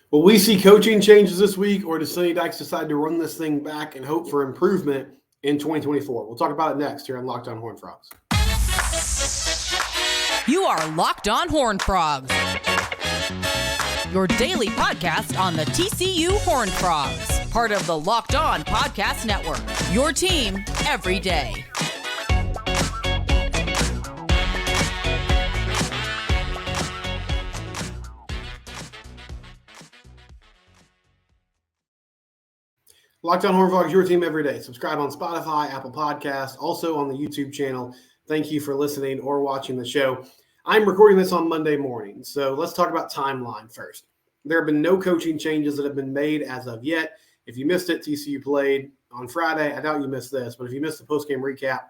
Will we see coaching changes this week, or does Sonny Dykes decide to run this thing back and hope for improvement in 2024? We'll talk about it next here on Locked On Horned Frogs. You are Locked On Horned Frogs, your daily podcast on the TCU Horned Frogs, part of the Locked On Podcast Network, your team every day. Locked On Horned Frogs, your team every day. Subscribe on Spotify, Apple Podcasts, also on the YouTube channel. Thank you for listening or watching the show. I'm recording this on Monday morning, so let's talk about timeline first. There have been no coaching changes that have been made as of yet. If you missed it, TCU played on Friday. I doubt you missed this, but if you missed the postgame recap,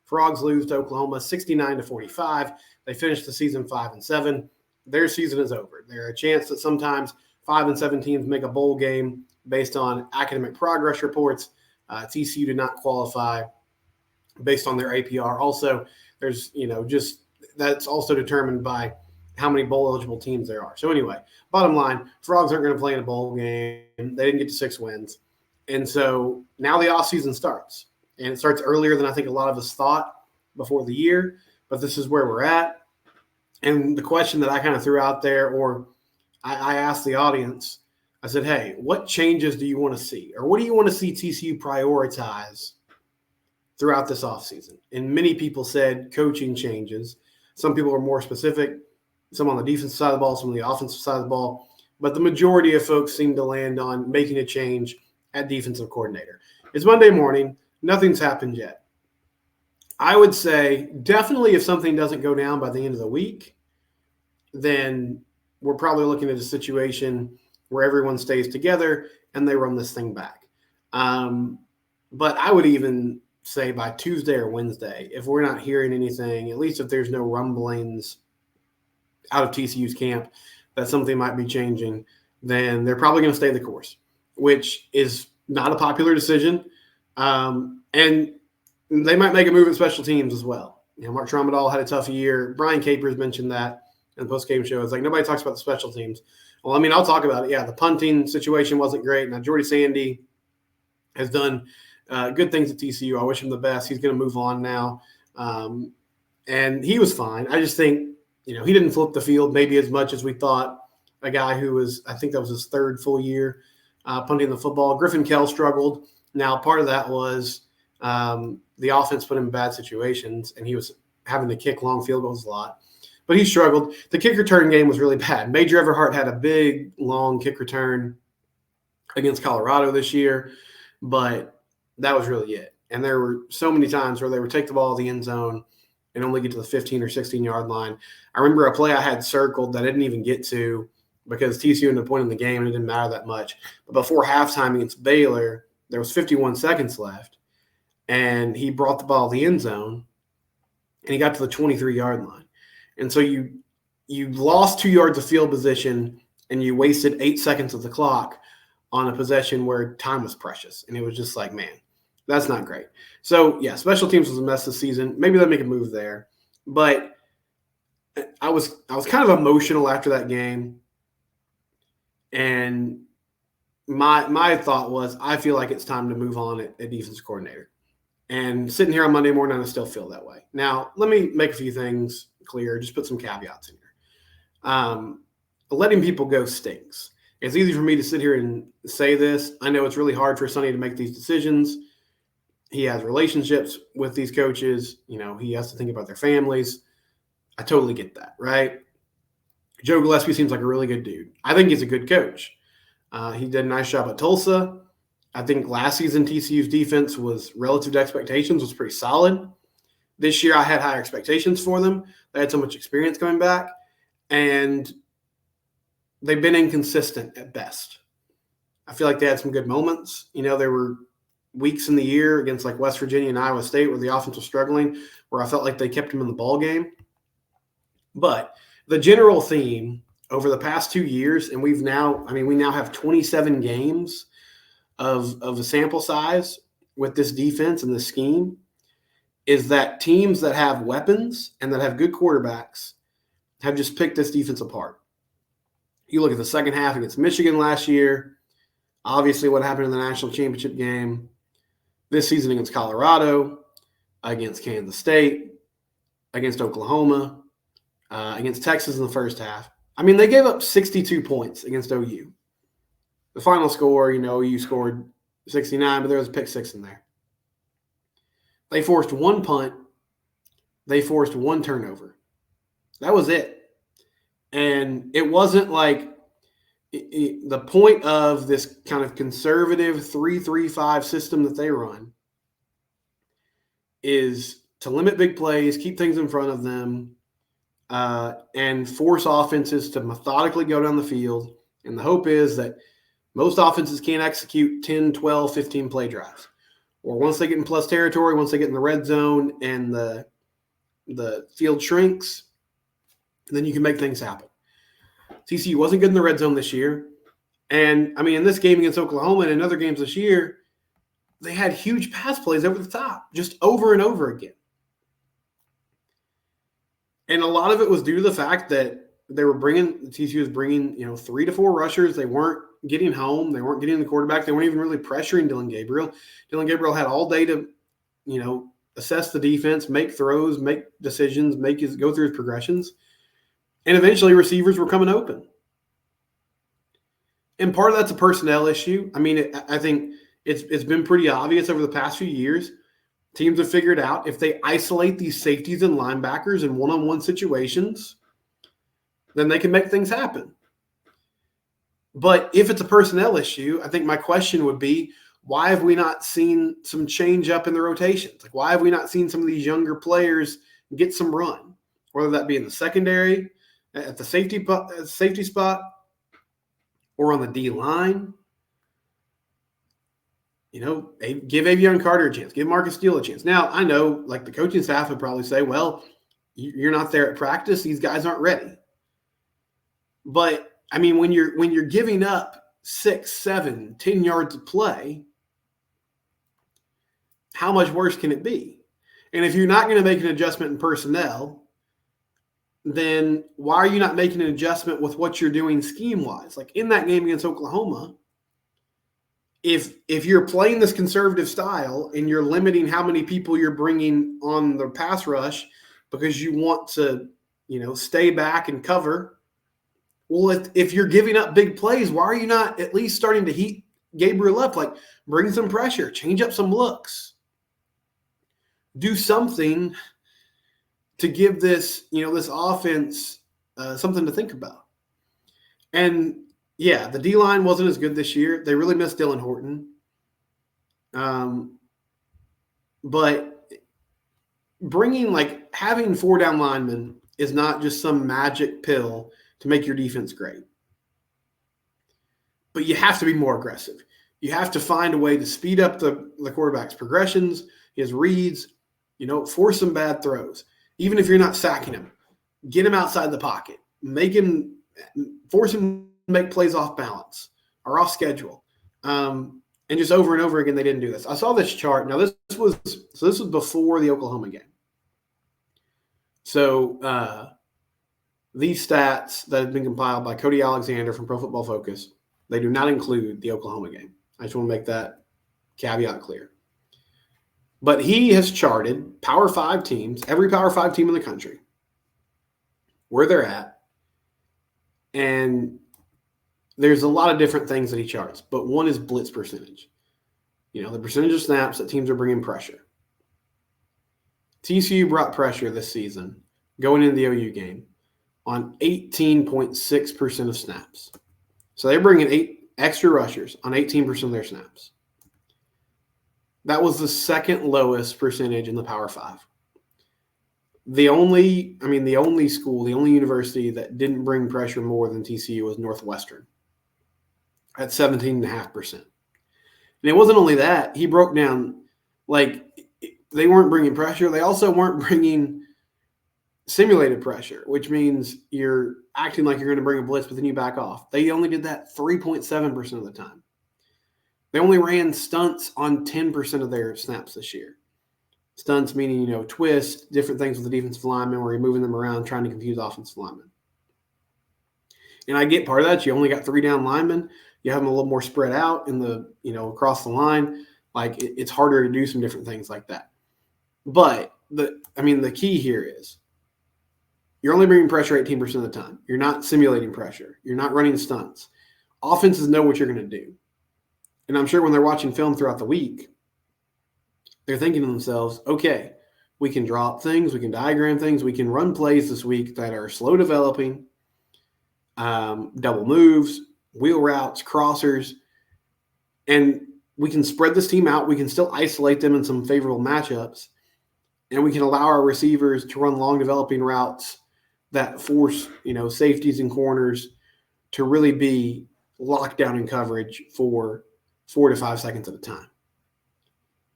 Frogs lose to Oklahoma 69-45. They finished the season 5-7. Their season is over. There's a chance that sometimes 5-7 teams make a bowl game based on academic progress reports. TCU did not qualify based on their APR. Also, there's, just that's also determined by how many bowl eligible teams there are. So anyway, bottom line, Frogs aren't going to play in a bowl game. They didn't get to 6 wins. And so now the offseason starts. And it starts earlier than I think a lot of us thought before the year. But this is where we're at. And the question that I kind of threw out there, or I asked the audience, I said, hey, what changes do you want to see? Or what do you want to see TCU prioritize throughout this offseason? And many people said coaching changes. Some people are more specific, some on the defensive side of the ball, some on the offensive side of the ball. But the majority of folks seem to land on making a change at defensive coordinator. It's Monday morning. Nothing's happened yet. I would say definitely if something doesn't go down by the end of the week, then we're probably looking at a situation where everyone stays together and they run this thing back. But I would even say by Tuesday or Wednesday, if we're not hearing anything, at least if there's no rumblings out of TCU's camp that something might be changing, then they're probably going to stay the course, which is not a popular decision. And they might make a move at special teams as well. Mark Tramadol had a tough year. Brian Capers mentioned that in the post-game show. It's like nobody talks about the special teams. Well, I'll talk about it. Yeah, the punting situation wasn't great. Now, Jordy Sandy has done good things at TCU. I wish him the best. He's going to move on now. And he was fine. I just think, he didn't flip the field maybe as much as we thought. A guy who was, I think that was his third full year punting the football. Griffin Kell struggled. Now, part of that was the offense put him in bad situations, and he was having to kick long field goals a lot. But he struggled. The kick return game was really bad. Major Everhart had a big, long kick return against Colorado this year, but that was really it. And there were so many times where they would take the ball to the end zone and only get to the 15 or 16-yard line. I remember a play I had circled that I didn't even get to because TCU ended up winning the game and it didn't matter that much. But before halftime against Baylor, there was 51 seconds left, and he brought the ball to the end zone, and he got to the 23-yard line. And so you lost 2 yards of field position and you wasted 8 seconds of the clock on a possession where time was precious. And it was just like, man, that's not great. So, yeah, special teams was a mess this season. Maybe they'll make a move there. But I was kind of emotional after that game. And my thought was I feel like it's time to move on at defensive coordinator. And sitting here on Monday morning, I still feel that way. Now, let me make a few things clear, just put some caveats in here. Letting people go stinks. It's easy for me to sit here and say this. I know it's really hard for Sonny to make these decisions. He has relationships with these coaches. He has to think about their families. I totally get that, right? Joe Gillespie seems like a really good dude. I think he's a good coach. He did a nice job at Tulsa. I think last season TCU's defense was relative to expectations was pretty solid. This year I had higher expectations for them. They had so much experience coming back, and they've been inconsistent at best. I feel like they had some good moments. There were weeks in the year against like West Virginia and Iowa State where the offense was struggling, where I felt like they kept them in the ball game. But the general theme over the past 2 years, and we now have 27 games of a sample size with this defense and this scheme, is that teams that have weapons and that have good quarterbacks have just picked this defense apart. You look at the second half against Michigan last year, obviously what happened in the national championship game, this season against Colorado, against Kansas State, against Oklahoma, against Texas in the first half. I mean, they gave up 62 points against OU. The final score, OU scored 69, but there was a pick six in there. They forced one punt. They forced one turnover. That was it. And it wasn't like the point of this kind of conservative 3-3-5 system that they run is to limit big plays, keep things in front of them, and force offenses to methodically go down the field. And the hope is that most offenses can't execute 10, 12, 15 play drives. Or once they get in plus territory, once they get in the red zone and the field shrinks, then you can make things happen. TCU wasn't good in the red zone this year. And, I mean, in this game against Oklahoma and in other games this year, they had huge pass plays over the top, just over and over again. And a lot of it was due to the fact that TCU was bringing, 3 to 4 rushers. They weren't getting home. They weren't getting the quarterback. They weren't even really pressuring Dylan Gabriel. Dylan Gabriel had all day to, assess the defense, make throws, make decisions, go through his progressions. And eventually receivers were coming open. And part of that's a personnel issue. I mean, I think it's been pretty obvious over the past few years. Teams have figured out if they isolate these safeties and linebackers in one-on-one situations, then they can make things happen. But if it's a personnel issue, I think my question would be, why have we not seen some change up in the rotations? Like, why have we not seen some of these younger players get some run, whether that be in the secondary, at the safety spot, or on the D line? Give Avion Carter a chance. Give Marcus Steele a chance. Now, I know, like, the coaching staff would probably say, well, you're not there at practice. These guys aren't ready. But, I mean, when you're giving up 6, 7, 10 yards of play, how much worse can it be? And if you're not going to make an adjustment in personnel, then why are you not making an adjustment with what you're doing scheme-wise? Like in that game against Oklahoma, if you're playing this conservative style and you're limiting how many people you're bringing on the pass rush because you want to, stay back and cover, well, if you're giving up big plays, why are you not at least starting to heat Gabriel up? Like, bring some pressure, change up some looks, do something to give this, this offense something to think about. And yeah, the D-line wasn't as good this year. They really missed Dylan Horton. But having 4 down linemen is not just some magic pill to make your defense great. But you have to be more aggressive. You have to find a way to speed up the quarterback's progressions, his reads, force some bad throws. Even if you're not sacking him, get him outside the pocket. Force him to make plays off balance or off schedule. And just over and over again, they didn't do this. I saw this chart. Now, this was before the Oklahoma game. So these stats that have been compiled by Cody Alexander from Pro Football Focus, they do not include the Oklahoma game. I just want to make that caveat clear. But he has charted Power 5 teams, every Power 5 team in the country, where they're at. And there's a lot of different things that he charts, but one is blitz percentage. The percentage of snaps that teams are bringing pressure. TCU brought pressure this season, going into the OU game, on 18.6% of snaps. So they're bringing 8 extra rushers on 18% of their snaps. That was the second lowest percentage in the Power 5. The only university that didn't bring pressure more than TCU was Northwestern at 17.5%. And it wasn't only that. He broke down, they weren't bringing pressure. They also weren't bringing simulated pressure, which means you're acting like you're going to bring a blitz, but then you back off. They only did that 3.7% of the time. They only ran stunts on 10% of their snaps this year. Stunts meaning, twist, different things with the defensive linemen where you're moving them around, trying to confuse offensive linemen. And I get part of that. You only got 3 down linemen. You have them a little more spread out in the, across the line. Like it's harder to do some different things like that. But the key here is you're only bringing pressure 18% of the time. You're not simulating pressure. You're not running stunts. Offenses know what you're going to do. And I'm sure when they're watching film throughout the week, they're thinking to themselves, okay, we can drop things, we can diagram things, we can run plays this week that are slow developing, double moves, wheel routes, crossers, and we can spread this team out. We can still isolate them in some favorable matchups, and we can allow our receivers to run long developing routes that force, safeties and corners to really be locked down in coverage for 4 to 5 seconds at a time.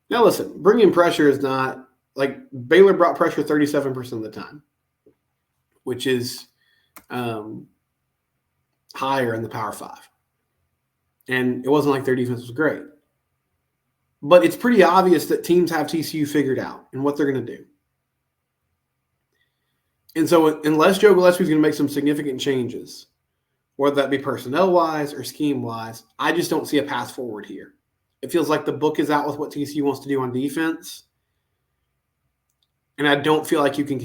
Now, listen, bringing pressure is not like Baylor brought pressure 37% of the time, which is higher in the Power 5. And it wasn't like their defense was great. But it's pretty obvious that teams have TCU figured out and what they're going to do. And so unless Joe Gillespie is going to make some significant changes, whether that be personnel-wise or scheme-wise, I just don't see a path forward here. It feels like the book is out with what TCU wants to do on defense. And I don't feel like you can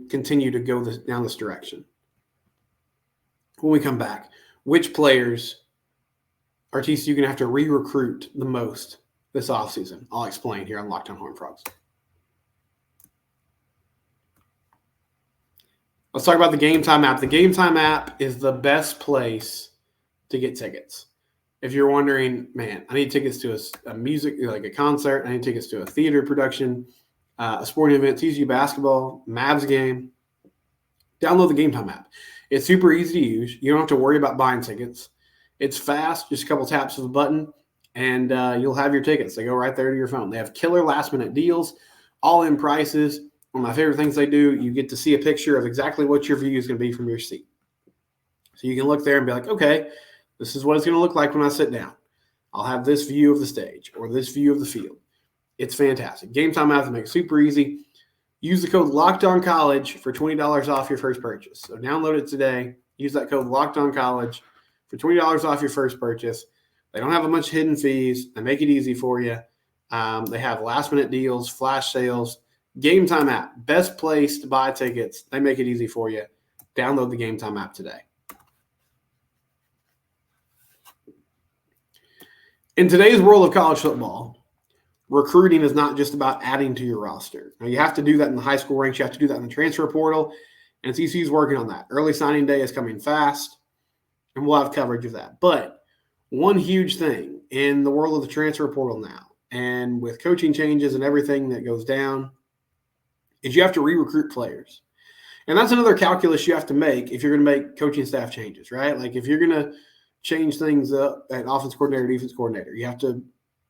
continue to go down this direction. When we come back, which players are TCU going to have to re-recruit the most this offseason? I'll explain here on Locked On Horned Frogs. Let's talk about the Gametime app. The Gametime app is the best place to get tickets. If you're wondering, man, I need tickets to a music, like a concert. I need tickets to a theater production, a sporting event, TCU basketball, Mavs game. Download the Gametime app. It's super easy to use. You don't have to worry about buying tickets. It's fast, just a couple taps of a button, and you'll have your tickets. They go right there to your phone. They have killer last-minute deals, all-in prices. One of my favorite things they do, you get to see a picture of exactly what your view is going to be from your seat. So you can look there and be like, okay, this is what it's going to look like when I sit down. I'll have this view of the stage or this view of the field. It's fantastic. Gametime app makes it super easy. Use the code LOCKEDONCOLLEGE for $20 off your first purchase. So download it today. Use that code LOCKEDONCOLLEGE for $20 off your first purchase. They don't have a bunch of hidden fees. They make it easy for you. They have last-minute deals, flash sales. Gametime app, best place to buy tickets. They make it easy for you. Download the Gametime app today. In today's world of college football, recruiting is not just about adding to your roster. Now, you have to do that in the high school ranks. You have to do that in the transfer portal, and TCU is working on that. Early signing day is coming fast, and we'll have coverage of that. But one huge thing in the world of the transfer portal now, and with coaching changes and everything that goes down, is you have to re-recruit players. And that's another calculus you have to make if you're going to make coaching staff changes, right? Like if you're going to change things up at offense coordinator, defense coordinator, you have to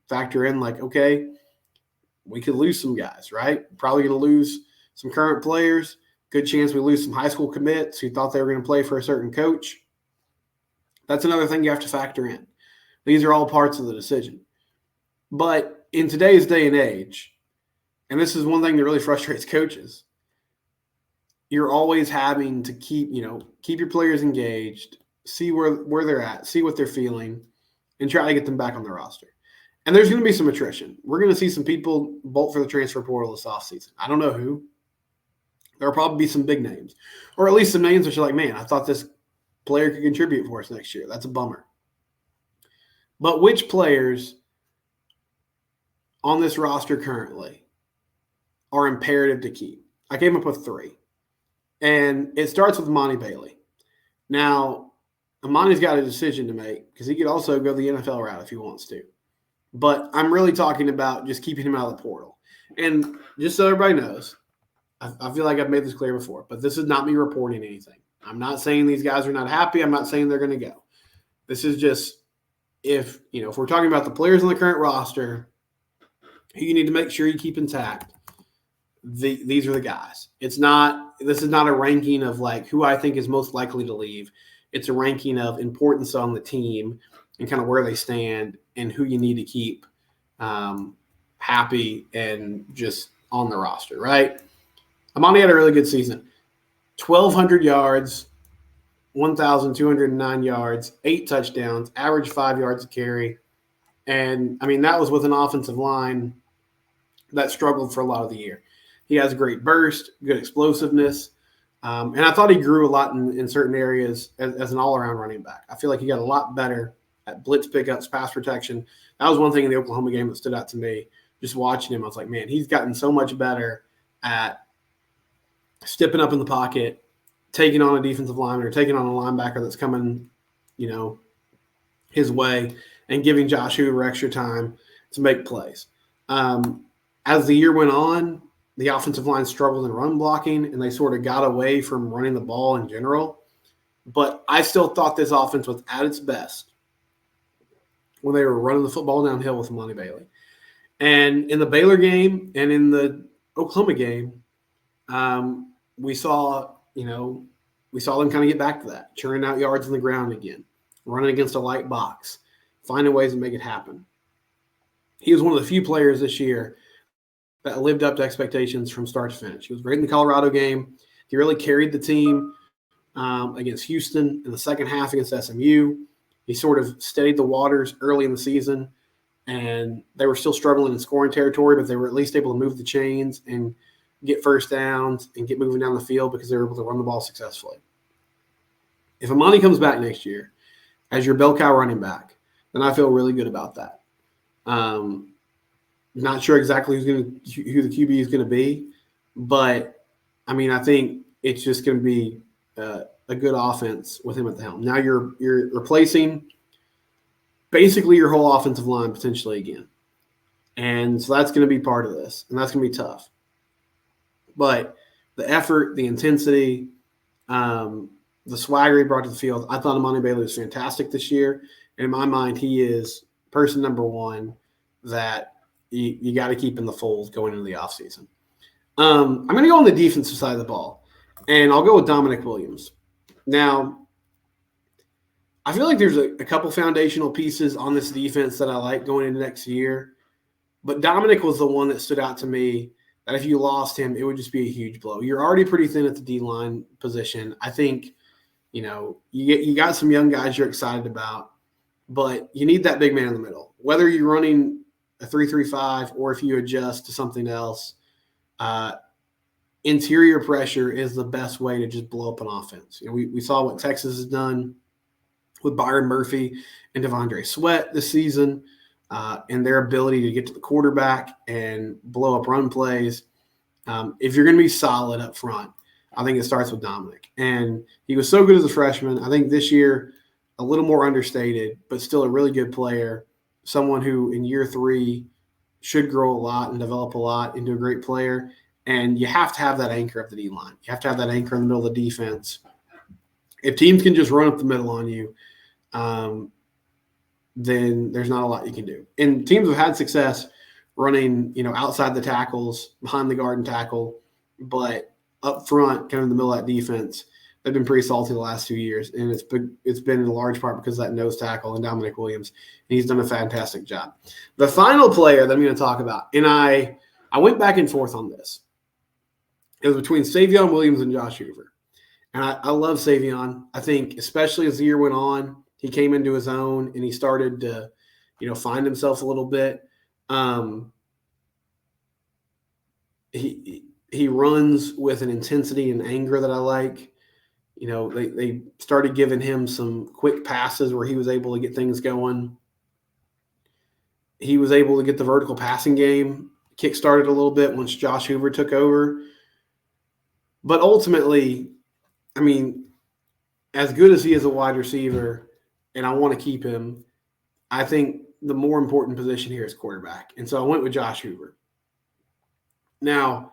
factor in like, okay, we could lose some guys, right? Probably going to lose some current players. Good chance we lose some high school commits who thought they were going to play for a certain coach. That's another thing you have to factor in. These are all parts of the decision. But in today's day and age, and this is one thing that really frustrates coaches, you're always having to keep your players engaged, see where they're at, see what they're feeling, and try to get them back on the roster. And there's going to be some attrition. We're going to see some people bolt for the transfer portal this offseason. I don't know who. There will probably be some big names, or at least some names that you're like, man, I thought this player could contribute for us next year. That's a bummer. But which players on this roster currently are imperative to keep? I came up with 3. And it starts with Monty Bailey. Now, Amani's got a decision to make because he could also go the NFL route if he wants to. But I'm really talking about just keeping him out of the portal. And just so everybody knows, I feel like I've made this clear before, but this is not me reporting anything. I'm not saying these guys are not happy. I'm not saying they're going to go. This is just if we're talking about the players on the current roster, who you need to make sure you keep intact, these are the guys. This is not a ranking of like who I think is most likely to leave. It's a ranking of importance on the team and kind of where they stand and who you need to keep happy and just on the roster, right? Amani had a really good season. 1,200 yards, 1,209 yards, 8 touchdowns, average 5 yards a carry. And, I mean, that was with an offensive line that struggled for a lot of the year. He has a great burst, good explosiveness. And I thought he grew a lot in certain areas as an all-around running back. I feel like he got a lot better at blitz pickups, pass protection. That was one thing in the Oklahoma game that stood out to me. Just watching him, I was like, man, he's gotten so much better at stepping up in the pocket, taking on a defensive lineman or taking on a linebacker that's coming, his way and giving Josh Hoover extra time to make plays. As the year went on, the offensive line struggled in run blocking, and they sort of got away from running the ball in general. But I still thought this offense was at its best when they were running the football downhill with Monty Bailey. And in the Baylor game and in the Oklahoma game, we saw them kind of get back to that, churning out yards on the ground again, running against a light box, finding ways to make it happen. He was one of the few players this year that lived up to expectations from start to finish. He was great in the Colorado game. He really carried the team against Houston in the second half against SMU. He sort of steadied the waters early in the season, and they were still struggling in scoring territory, but they were at least able to move the chains and get first downs and get moving down the field because they were able to run the ball successfully. If Amani comes back next year as your bell cow running back, then I feel really good about that. Not sure exactly who the QB is going to be, but I mean, I think it's just going to be a good offense with him at the helm. Now you're replacing basically your whole offensive line potentially again, and so that's going to be part of this, and that's going to be tough. But the effort, the intensity, the swagger he brought to the field, I thought Amani Bailey was fantastic this year, and in my mind, he is person number one that you got to keep in the fold going into the offseason. I'm going to go on the defensive side of the ball, and I'll go with Dominic Williams. Now, I feel like there's a couple foundational pieces on this defense that I like going into next year, but Dominic was the one that stood out to me that if you lost him, it would just be a huge blow. You're already pretty thin at the D-line position. I think, you got some young guys you're excited about, but you need that big man in the middle. Whether you're running a 3-3-5 or if you adjust to something else, interior pressure is the best way to just blow up an offense. We saw what Texas has done with Byron Murphy and Devondre Sweat this season, and their ability to get to the quarterback and blow up run plays. If you're going to be solid up front, I think it starts with Dominic. And he was so good as a freshman. I think this year a little more understated, but still a really good player, someone who in year 3 should grow a lot and develop a lot into a great player. And you have to have that anchor of the D-line. You have to have that anchor in the middle of the defense. If teams can just run up the middle on you, then there's not a lot you can do. And teams have had success running, outside the tackles, behind the guard and tackle, but up front, kind of in the middle of that defense, they've been pretty salty the last 2 years. And it's been in large part because of that nose tackle and Dominic Williams. And he's done a fantastic job. The final player that I'm going to talk about, and I went back and forth on this. It was between Savion Williams and Josh Hoover. And I love Savion. I think especially as the year went on, he came into his own and he started to, find himself a little bit. He runs with an intensity and anger that I like. They started giving him some quick passes where he was able to get things going. He was able to get the vertical passing game kick-started a little bit once Josh Hoover took over. But ultimately, I mean, as good as he is a wide receiver, and I want to keep him, I think the more important position here is quarterback. And so I went with Josh Hoover. Now,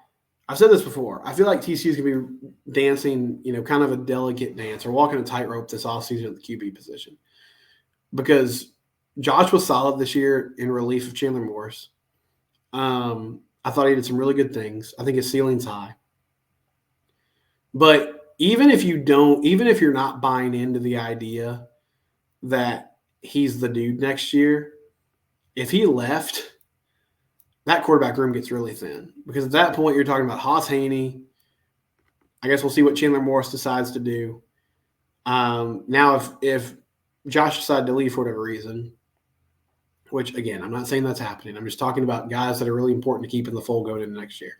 I've said this before. I feel like TCU is going to be dancing, kind of a delicate dance or walking a tightrope this offseason at the QB position. Because Josh was solid this year in relief of Chandler Morris. I thought he did some really good things. I think his ceiling's high. But even if you're not buying into the idea that he's the dude next year, if he left, that quarterback room gets really thin. Because at that point, you're talking about Haas Haney. I guess we'll see what Chandler Morris decides to do. Now, if Josh decided to leave for whatever reason, which, again, I'm not saying that's happening. I'm just talking about guys that are really important to keep in the fold going into next year.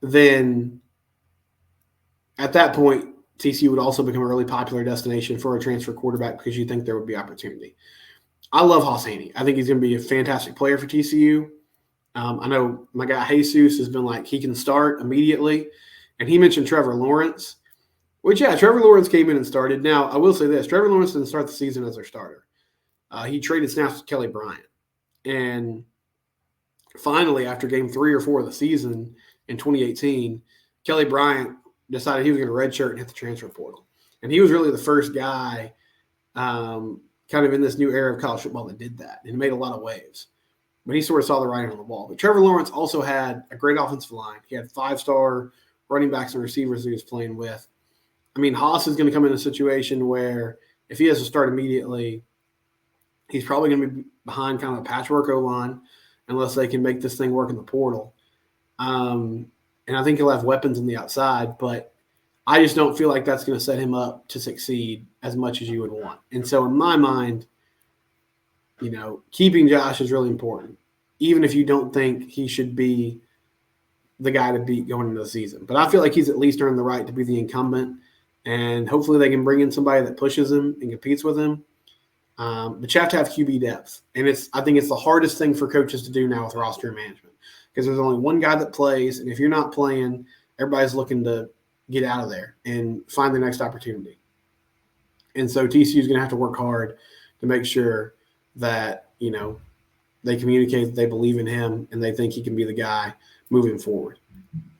Then at that point, TCU would also become a really popular destination for a transfer quarterback because you think there would be opportunity. I love Haas Haney. I think he's going to be a fantastic player for TCU. I know my guy Jesus has been like, he can start immediately. And he mentioned Trevor Lawrence, which, yeah, Trevor Lawrence came in and started. Now, I will say this. Trevor Lawrence didn't start the season as their starter. He traded snaps with Kelly Bryant. And finally, after game 3 or 4 of the season in 2018, Kelly Bryant decided he was going to redshirt and hit the transfer portal. And he was really the first guy kind of in this new era of college football that did that. And he made a lot of waves. But he sort of saw the writing on the wall. But Trevor Lawrence also had a great offensive line. He had 5-star running backs and receivers he was playing with. I mean, Haas is going to come in a situation where if he has to start immediately, he's probably going to be behind kind of a patchwork O-line unless they can make this thing work in the portal. And I think he'll have weapons on the outside, but I just don't feel like that's going to set him up to succeed as much as you would want. And so in my mind, you know, keeping Josh is really important, even if you don't think he should be the guy to beat going into the season. But I feel like he's at least earned the right to be the incumbent, and hopefully they can bring in somebody that pushes him and competes with him. But you have to have QB depth, and I think it's the hardest thing for coaches to do now with roster management because there's only one guy that plays, and if you're not playing, everybody's looking to get out of there and find the next opportunity. And so TCU is going to have to work hard to make sure that, you know, they communicate that they believe in him and they think he can be the guy moving forward.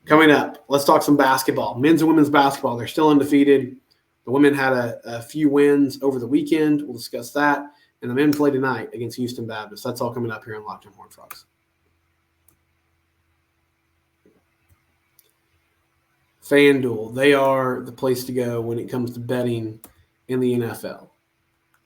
Coming up, let's talk some basketball. Men's and women's basketball, they're still undefeated. The women had a few wins over the weekend. We'll discuss that. And the men play tonight against Houston Baptist. That's all coming up here on Locked On Horned Frogs. FanDuel, they are the place to go when it comes to betting in the NFL.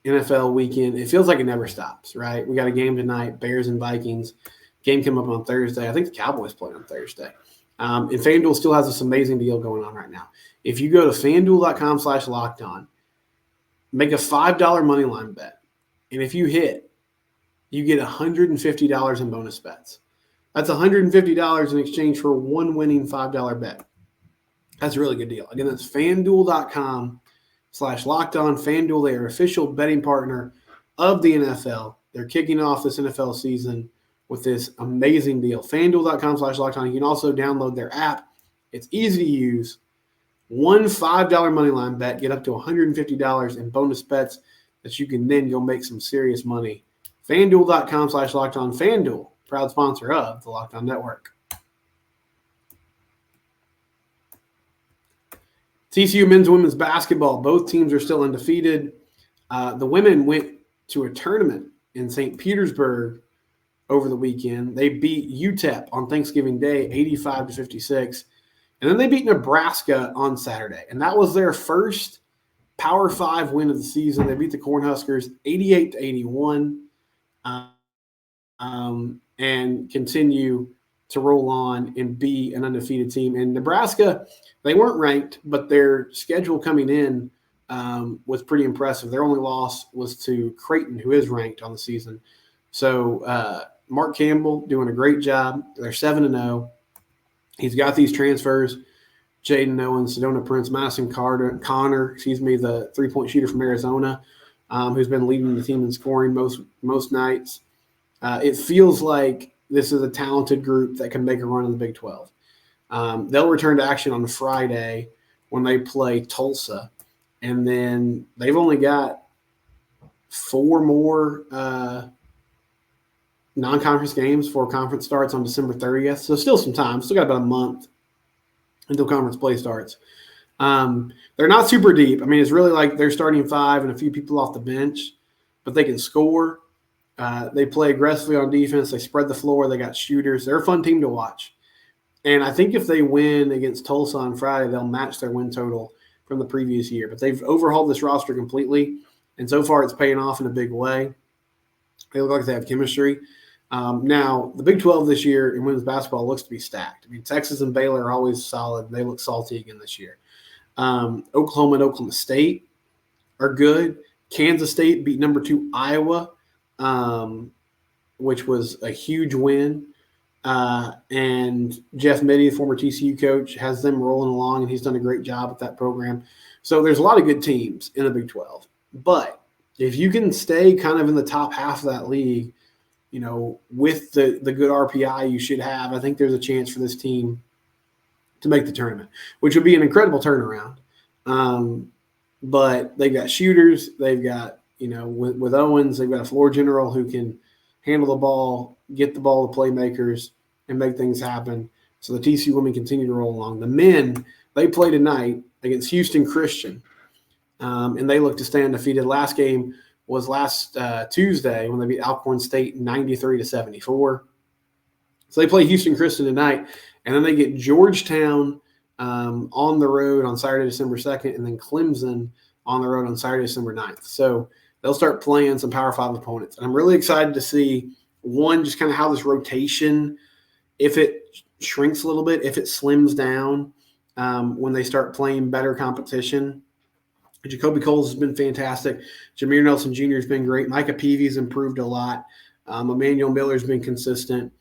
NFL weekend, it feels like it never stops, right? We got a game tonight, Bears and Vikings. Game came up on Thursday. I think the Cowboys play on Thursday. And FanDuel still has this amazing deal going on right now. If you go to FanDuel.com/lockedon, make a $5 moneyline bet. And if you hit, you get $150 in bonus bets. That's $150 in exchange for one winning $5 bet. That's a really good deal. Again, that's FanDuel.com/lockedon. FanDuel, they are official betting partner of the NFL. They're kicking off this NFL season with this amazing deal. FanDuel.com/lockedon. You can also download their app. It's easy to use. One $5 moneyline bet, get up to $150 in bonus bets that you can then go make some serious money. FanDuel.com/lockedon. FanDuel, proud sponsor of the Locked On Network. TCU men's and women's basketball, both teams are still undefeated. The women went to a tournament in St. Petersburg over the weekend. They beat UTEP on Thanksgiving Day, 85-56. And then they beat Nebraska on Saturday. And that was their first Power 5 win of the season. They beat the Cornhuskers 88-81 and continue to roll on and be an undefeated team. And Nebraska, they weren't ranked, but their schedule coming in was pretty impressive. Their only loss was to Creighton, who is ranked on the season. So Mark Campbell doing a great job. They're 7-0. He's got these transfers, Jaden Owens, Sedona Prince, Madison Connor, the three-point shooter from Arizona, who's been leading the team in scoring most nights. It feels like this is a talented group that can make a run in the Big 12. They'll return to action on Friday when they play Tulsa. And then they've only got 4 more non-conference games before conference starts on December 30th. So still some time. Still got about a month until conference play starts. They're not super deep. I mean, it's really like they're starting 5 and a few people off the bench, but they can score. They play aggressively on defense. They spread the floor. They got shooters. They're a fun team to watch. And I think if they win against Tulsa on Friday, they'll match their win total from the previous year. But they've overhauled this roster completely, and so far it's paying off in a big way. They look like they have chemistry. Now, the Big 12 this year in women's basketball looks to be stacked. I mean, Texas and Baylor are always solid. They look salty again this year. Oklahoma and Oklahoma State are good. Kansas State beat number 2 Iowa, which was a huge win. And Jeff Mittie, the former TCU coach, has them rolling along, and he's done a great job with that program. So there's a lot of good teams in the Big 12. But if you can stay kind of in the top half of that league, with the good RPI you should have, I think there's a chance for this team to make the tournament, which would be an incredible turnaround. But they've got shooters. They've got, with Owens, they've got a floor general who can handle the ball, get the ball to playmakers, and make things happen. So the TCU women continue to roll along. The men, they play tonight against Houston Christian, and they look to stay undefeated. Last game was last Tuesday when they beat Alcorn State 93-74. So they play Houston Christian tonight, and then they get Georgetown on the road on Saturday, December 2nd, and then Clemson on the road on Saturday, December 9th. So they'll start playing some Power 5 opponents. And I'm really excited to see, one, just kind of how this rotation, if it shrinks a little bit, if it slims down when they start playing better competition. Jacoby Coles has been fantastic. Jameer Nelson Jr. has been great. Micah Peavy's improved a lot. Emmanuel Miller's been consistent.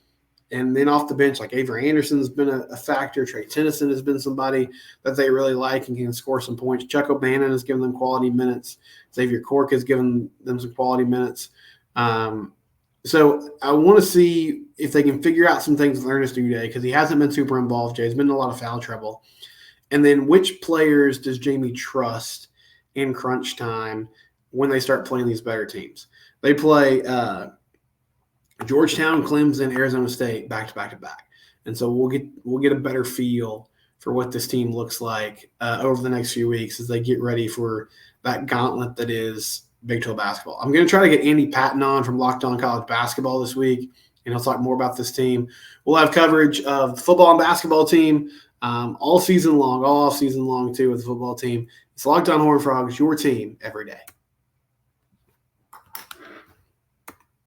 And then off the bench, like Avery Anderson's been a factor. Trey Tennyson has been somebody that they really like and can score some points. Chuck O'Bannon has given them quality minutes. Xavier Cork has given them some quality minutes. So I want to see if they can figure out some things with Ernest Uday, because he hasn't been super involved, Jay. He's been in a lot of foul trouble. And then which players does Jamie trust in crunch time when they start playing these better teams? They play Georgetown, Clemson, Arizona State back to back. And so we'll get a better feel for what this team looks like over the next few weeks as they get ready for that gauntlet that is Big 12 basketball. I'm going to try to get Andy Patton on from Locked On College Basketball this week, and he'll talk more about this team. We'll have coverage of the football and basketball team all season long, all off season long too with the football team. It's Locked On Horned Frogs, your team every day.